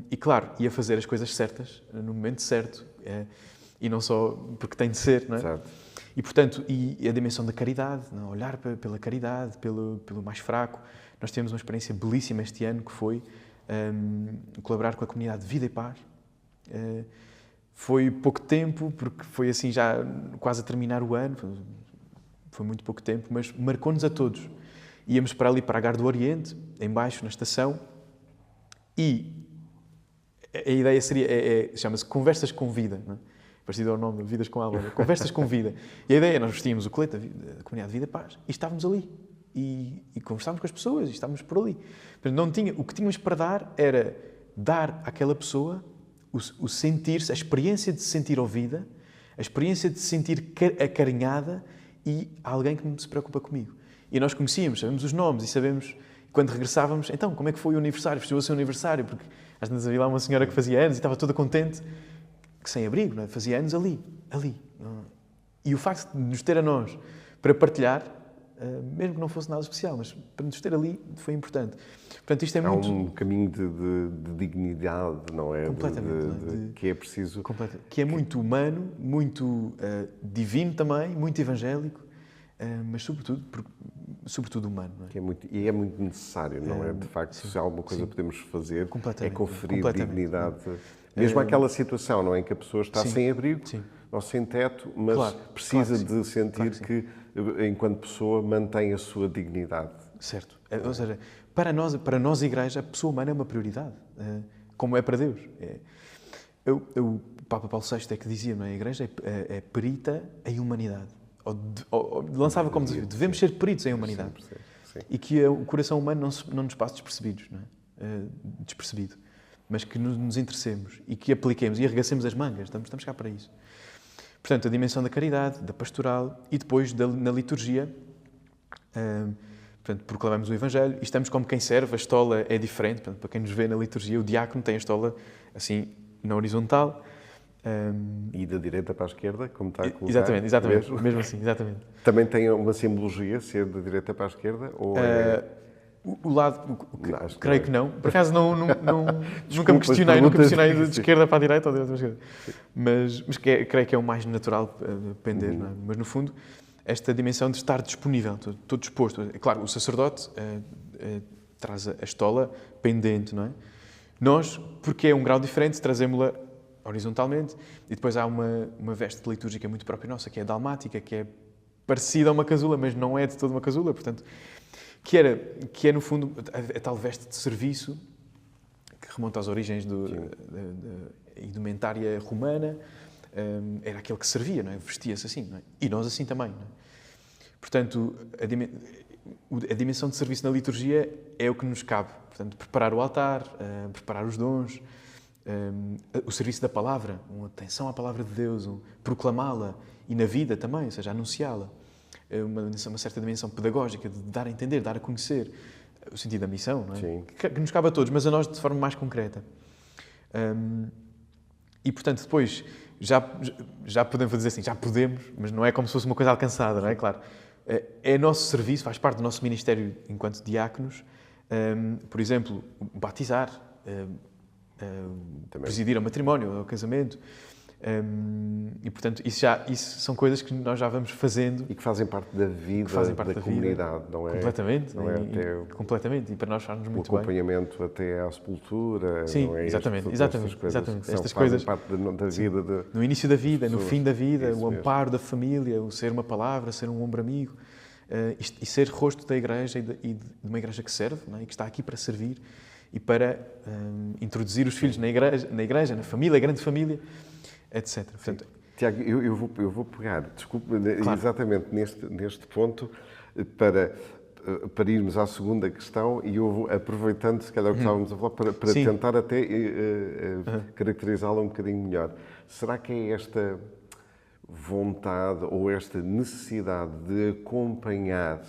E claro, e a fazer as coisas certas, no momento certo. E não só porque tem de ser, não é? Certo. E, portanto, e a dimensão da caridade, não é? Olhar pela caridade, pelo mais fraco. Nós tivemos uma experiência belíssima este ano, que foi colaborar com a comunidade de Vida e Paz. Foi pouco tempo, porque foi assim já quase a terminar o ano, foi muito pouco tempo, mas marcou-nos a todos. Íamos para ali, para a Gar do Oriente, em baixo, na estação, e a ideia seria, chama-se Conversas com Vida, não é? Parecido ao nome, Vidas com Alma, Conversas com Vida. E a ideia é, nós vestíamos o colete da comunidade de Vida e Paz, e estávamos ali, e conversávamos com as pessoas, e estávamos por ali. Portanto, o que tínhamos para dar era dar àquela pessoa o sentir-se, a experiência de se sentir ouvida, a experiência de se sentir acarinhada e alguém que se preocupa comigo. E nós conhecíamos, sabemos os nomes e sabemos, quando regressávamos, então, como é que foi o aniversário? Festivou o seu aniversário? Porque às vezes havia lá uma senhora que fazia anos e estava toda contente, que sem abrigo, não é? Fazia anos ali. E o facto de nos ter a nós para partilhar, mesmo que não fosse nada especial, mas para nos ter ali foi importante. Portanto, isto é muito... um caminho de dignidade, não é? Completamente. Que é preciso... Que é muito humano, muito divino também, muito evangélico, mas sobretudo humano. Não é? E é muito necessário, não é? De facto, se há alguma coisa que podemos fazer, é conferir dignidade. Mesmo àquela situação, não é? Em que a pessoa está sem abrigo, ou sem teto, mas precisa de sentir que, enquanto pessoa, mantém a sua dignidade. Certo. Ou seja, para nós, Igreja, a pessoa humana é uma prioridade, como é para Deus. O Papa Paulo VI é que dizia, não é? A Igreja é perita em humanidade. Ou lançava como desafio, devemos ser peritos em humanidade. Sim. E que o coração humano não nos passe despercebidos, não é? Despercebido. Mas que nos interessemos e que apliquemos e arregacemos as mangas. Estamos cá para isso. Portanto, a dimensão da caridade, da pastoral e depois na liturgia, portanto, proclamamos o Evangelho e estamos como quem serve. A estola é diferente. Portanto, para quem nos vê na liturgia, o diácono tem a estola assim, na horizontal. E da direita para a esquerda, como está a colocar. Exatamente. Mesmo assim, exatamente. Também tem uma simbologia, ser da direita para a esquerda? Ou o lado, creio que não. Por acaso nunca me questionei de esquerda para a direita ou de direita para a esquerda. Mas creio que é o mais natural pender. Não é? Mas no fundo, esta dimensão de estar disponível, estou disposto. É claro, o sacerdote traz a estola pendente, não é? Nós, porque é um grau diferente, trazemos-la horizontalmente e depois há uma veste litúrgica muito própria nossa, que é a dalmática, que é parecida a uma casula, mas não é de toda uma casula, portanto, que é no fundo a tal veste de serviço que remonta às origens da indumentária romana. Era aquele que servia, não é? Vestia-se assim, não é? E nós assim também, não é? Portanto, a dimensão de serviço na liturgia é o que nos cabe. Portanto, preparar o altar, preparar os dons, o serviço da palavra, uma atenção à palavra de Deus, proclamá-la e na vida também, ou seja, anunciá-la. Uma certa dimensão pedagógica de dar a entender, dar a conhecer o sentido da missão, não é? Que nos cabe a todos, mas a nós de forma mais concreta. E, portanto, depois já podemos dizer assim, já podemos, mas não é como se fosse uma coisa alcançada, não é? Claro. É nosso serviço, faz parte do nosso ministério enquanto diáconos, por exemplo, batizar, presidir ao matrimónio, ao casamento. E, portanto, isso são coisas que nós já vamos fazendo. E que fazem parte da vida da comunidade, não é? Completamente. Não é até completamente. E para nós faz-nos muito bem. O acompanhamento até à sepultura. Sim, não é? exatamente. Estas coisas fazem parte da vida. No início da vida, no fim da vida, o amparo mesmo. da família, o ser uma palavra, ser um ombro amigo. E ser rosto da igreja e de uma igreja que serve, não é? E que está aqui para servir e para introduzir os filhos na igreja, na família, a grande família, etc. Portanto, Tiago, eu vou pegar, desculpe, claro. exatamente neste ponto, para irmos à segunda questão, e eu vou, aproveitando, se calhar, o que estávamos a falar, para tentar até caracterizá-la um bocadinho melhor. Será que é esta vontade ou esta necessidade de acompanhar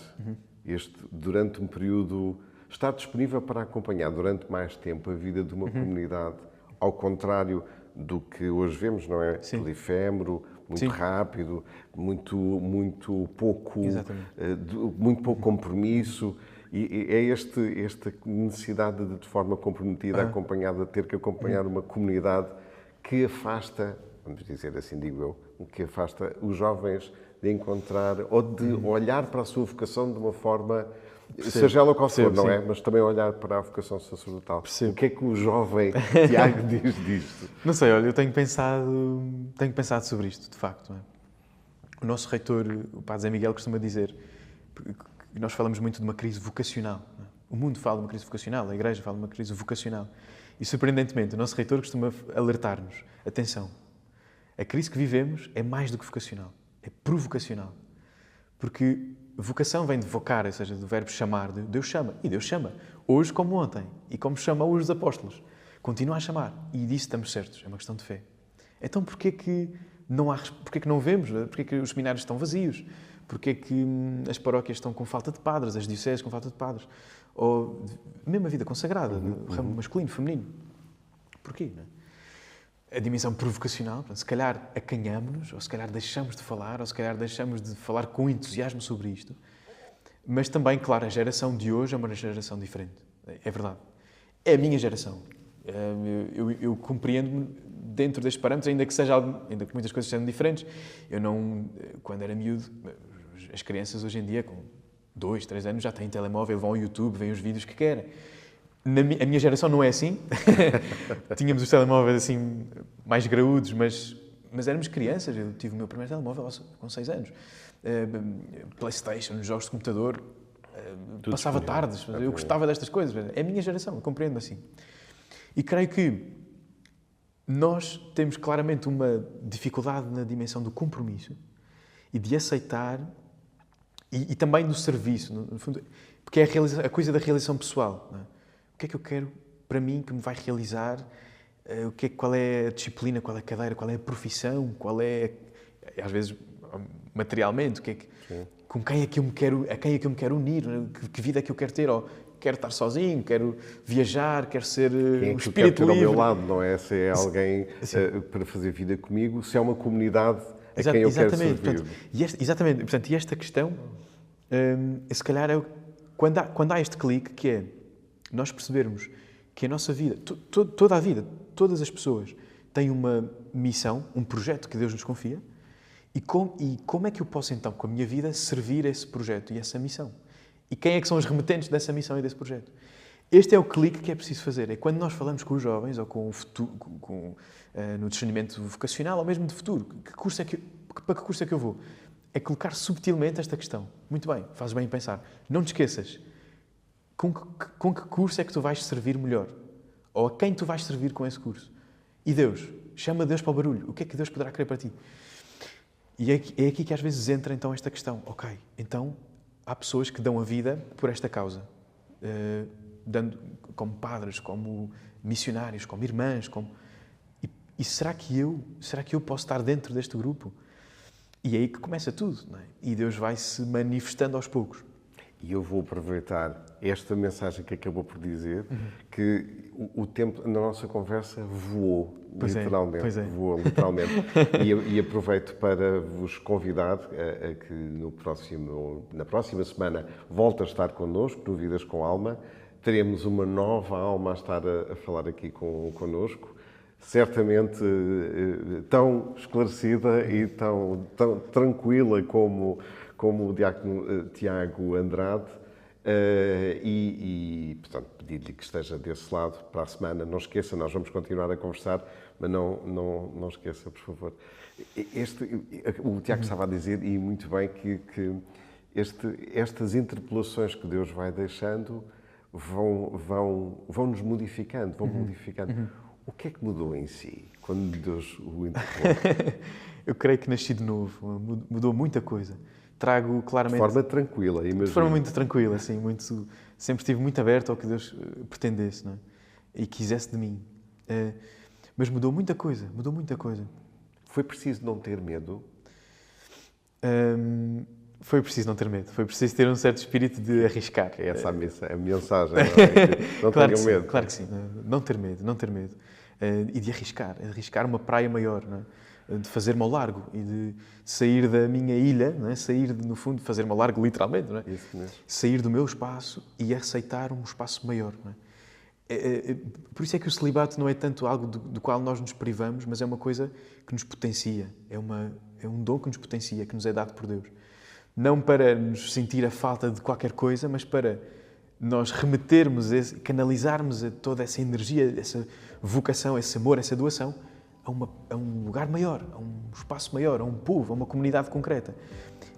durante um período, estar disponível para acompanhar durante mais tempo a vida de uma comunidade, ao contrário do que hoje vemos, não é? Sim. Tudo efêmero, muito rápido, muito pouco compromisso, e é esta necessidade de forma comprometida, acompanhada, ter que acompanhar uma comunidade que afasta, vamos dizer assim, digo eu, que afasta os jovens de encontrar ou de olhar para a sua vocação de uma forma, seja ela qual for, não é? Mas também olhar para a vocação sacerdotal. O que é que o jovem Tiago diz disto? Não sei, olha, eu tenho pensado sobre isto, de facto. Não é? O nosso reitor, o Padre Zé Miguel, costuma dizer que nós falamos muito de uma crise vocacional. Não é? O mundo fala de uma crise vocacional, a Igreja fala de uma crise vocacional. E, surpreendentemente, o nosso reitor costuma alertar-nos. Atenção, a crise que vivemos é mais do que vocacional, é provocacional. Porque vocação vem de vocar, ou seja, do verbo chamar. Deus chama, e Deus chama. Hoje como ontem, e como chama hoje os apóstolos. Continua a chamar, e disso estamos certos, é uma questão de fé. Então porquê que não vemos? Porquê que os seminários estão vazios? Porquê que as paróquias estão com falta de padres, as dioceses com falta de padres? Ou mesmo a vida consagrada, do ramo masculino, feminino. Porquê? Não é? A dimensão provocacional, se calhar acanhamos-nos, ou se calhar deixamos de falar, ou se calhar deixamos de falar com entusiasmo sobre isto. Mas também, claro, a geração de hoje é uma geração diferente. É verdade. É a minha geração. Eu compreendo-me dentro destes parâmetros, ainda que muitas coisas sejam diferentes. Quando era miúdo, as crianças hoje em dia, com 2, 3 anos, já têm telemóvel, vão ao YouTube, veem os vídeos que querem. A minha geração não é assim. Tínhamos os telemóveis assim mais graúdos, mas éramos crianças. Eu tive o meu primeiro telemóvel com 6 anos. PlayStation, jogos de computador. Passava tardes. Eu gostava destas coisas. É a minha geração, eu compreendo assim. E creio que nós temos claramente uma dificuldade na dimensão do compromisso e de aceitar e também do serviço, no fundo, porque é a coisa da realização pessoal. Não é? O que é que eu quero para mim que me vai realizar? Qual é a disciplina, qual é a cadeira, qual é a profissão, qual é, às vezes, materialmente, com quem é que eu me quero unir, que vida é que eu quero ter, ou quero estar sozinho, quero viajar, quero ser um espírito livre. Ao meu lado, não é? Se é alguém para fazer vida comigo, se é uma comunidade a quem eu quero servir. Portanto, exatamente. Portanto, e esta questão, se calhar, quando há este clique, que é nós percebermos que a nossa vida, toda a vida, todas as pessoas têm uma missão, um projeto que Deus nos confia, e como é que eu posso, então, com a minha vida, servir esse projeto e essa missão? E quem é que são os remetentes dessa missão e desse projeto? Este é o clique que é preciso fazer. É quando nós falamos com os jovens, ou com o futuro, no discernimento vocacional, ou mesmo de futuro, para que curso é que eu vou? É colocar subtilmente esta questão. Muito bem, fazes bem em pensar. Não te esqueças. Com que curso é que tu vais servir melhor? Ou a quem tu vais servir com esse curso? E Deus? Chama Deus para o barulho. O que é que Deus poderá querer para ti? E é aqui que às vezes entra então esta questão. Ok, então há pessoas que dão a vida por esta causa. Dando como padres, como missionários, como irmãs. E será que eu posso estar dentro deste grupo? E é aí que começa tudo. Não é? E Deus vai se manifestando aos poucos. E eu vou aproveitar esta mensagem que acabou por dizer, que o tempo na nossa conversa voou, literalmente. Pois é. Voou, literalmente. E aproveito para vos convidar a que na próxima semana volte a estar connosco, no Vidas com Alma. Teremos uma nova alma a estar a falar aqui connosco. Certamente tão esclarecida e tão tranquila como o diácono Tiago Andrade, portanto, pedir-lhe que esteja desse lado para a semana. Não esqueça, nós vamos continuar a conversar, mas não esqueça, por favor. O Tiago estava a dizer, e muito bem, que estas interpelações que Deus vai deixando vão nos modificando, modificando. O que é que mudou em si quando Deus o interpelou? Eu creio que nasci de novo, mudou muita coisa. Trago claramente... De forma tranquila, imagino. De forma muito tranquila, assim, sempre estive muito aberto ao que Deus pretendesse, não é? E quisesse de mim. Mas mudou muita coisa. Foi preciso não ter medo? Foi preciso não ter medo. Foi preciso ter um certo espírito de arriscar. É essa a mensagem, não é? Não claro tenham medo. Claro que sim. Não ter medo. E de arriscar uma praia maior, não é? De fazer-me ao largo e de sair da minha ilha, não é? No fundo, fazer-me ao largo literalmente, não é? Isso mesmo. Sair do meu espaço e aceitar um espaço maior, não é? Por isso é que o celibato não é tanto algo do qual nós nos privamos, mas é uma coisa que nos potencia, é um dom que nos potencia, que nos é dado por Deus. Não para nos sentir a falta de qualquer coisa, mas para nós remetermos, canalizarmos toda essa energia, essa vocação, esse amor, essa doação a um lugar maior, a um espaço maior, a um povo, a uma comunidade concreta.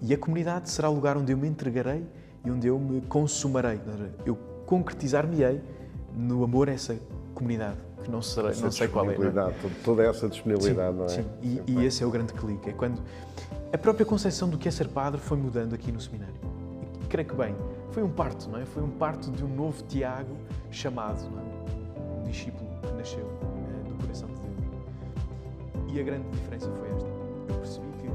E a comunidade será o lugar onde eu me entregarei e onde eu me consumarei. Eu concretizar-me-ei no amor a essa comunidade, que não sei qual é. Não é? Toda essa disponibilidade, não é? Sim. E esse é o grande clique. É quando a própria concepção do que é ser padre foi mudando aqui no seminário. E creio que bem, foi um parto, não é? Foi um parto de um novo Tiago chamado, não é? Um discípulo que nasceu no coração de Deus. E a grande diferença foi esta. Eu percebi que